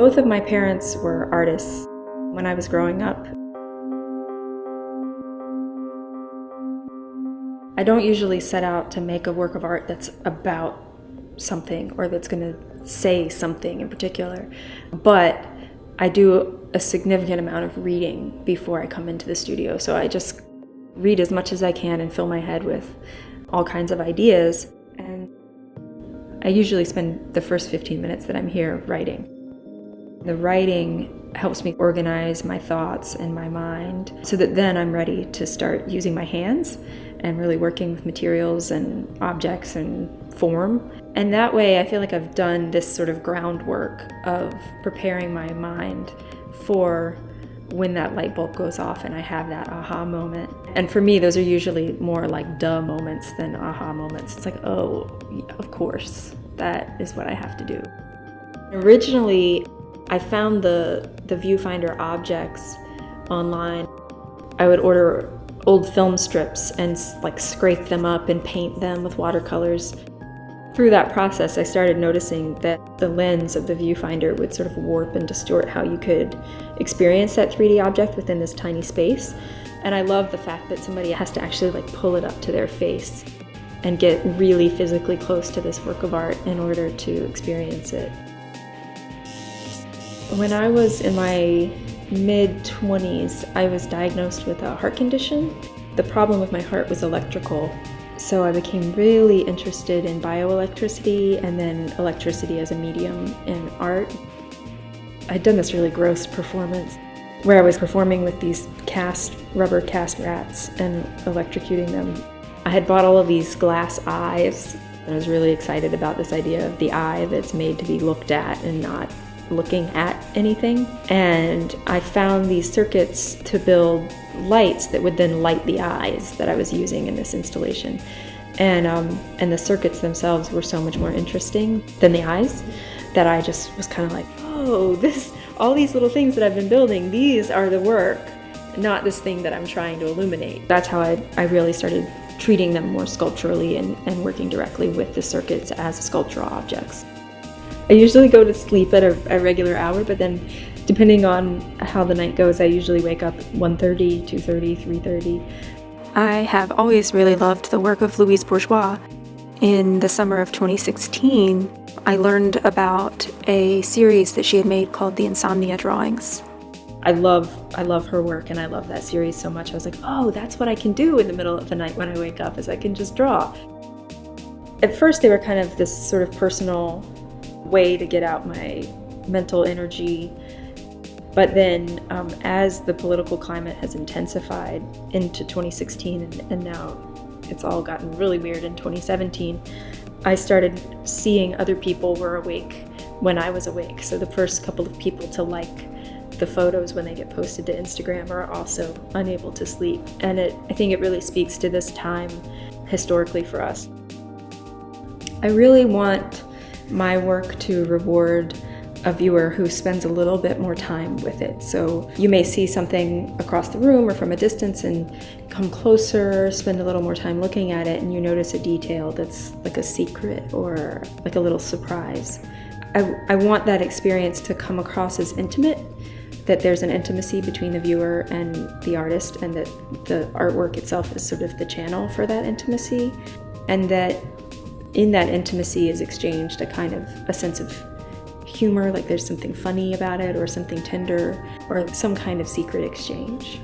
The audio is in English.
Both of my parents were artists when I was growing up. I don't usually set out to make a work of art that's about something or that's going to say something in particular, but I do a significant amount of reading before I come into the studio. So I just read as much as I can and fill my head with all kinds of ideas. And I usually spend the first 15 minutes that I'm here writing. The writing helps me organize my thoughts and my mind so that then I'm ready to start using my hands and really working with materials and objects and form. And that way I feel like I've done this sort of groundwork of preparing my mind for when that light bulb goes off and I have that aha moment. And for me, those are usually more like duh moments than aha moments. It's like, oh, of course, that is what I have to do. Originally, I found the viewfinder objects online. I would order old film strips and like scrape them up and paint them with watercolors. Through that process, I started noticing that the lens of the viewfinder would sort of warp and distort how you could experience that 3D object within this tiny space. And I love the fact that somebody has to actually like pull it up to their face and get really physically close to this work of art in order to experience it. When I was in my mid-20s, I was diagnosed with a heart condition. The problem with my heart was electrical. So I became really interested in bioelectricity and then electricity as a medium in art. I'd done this really gross performance where I was performing with these rubber cast rats and electrocuting them. I had bought all of these glass eyes. I was really excited about this idea of the eye that's made to be looked at and not looking at anything. And I found these circuits to build lights that would then light the eyes that I was using in this installation. And the circuits themselves were so much more interesting than the eyes that I just was kind of like, oh, all these little things that I've been building, these are the work, not this thing that I'm trying to illuminate. That's how I really started treating them more sculpturally and working directly with the circuits as sculptural objects. I usually go to sleep at a regular hour, but then depending on how the night goes, I usually wake up 1:30, 2:30, 3:30. I have always really loved the work of Louise Bourgeois. In the summer of 2016, I learned about a series that she had made called the Insomnia Drawings. I love her work, and I love that series so much. I was like, oh, that's what I can do in the middle of the night when I wake up, is I can just draw. At first, they were kind of this sort of personal way to get out my mental energy. But then as the political climate has intensified into 2016 and now it's all gotten really weird in 2017, I started seeing other people were awake when I was awake. So the first couple of people to like the photos when they get posted to Instagram are also unable to sleep. And I think it really speaks to this time historically for us. I really want my work to reward a viewer who spends a little bit more time with it. So you may see something across the room or from a distance and come closer, spend a little more time looking at it, and you notice a detail that's like a secret or like a little surprise. I want that experience to come across as intimate, that there's an intimacy between the viewer and the artist, and that the artwork itself is sort of the channel for that intimacy, and that in that intimacy is exchanged a sense of humor, like there's something funny about it or something tender or some kind of secret exchange.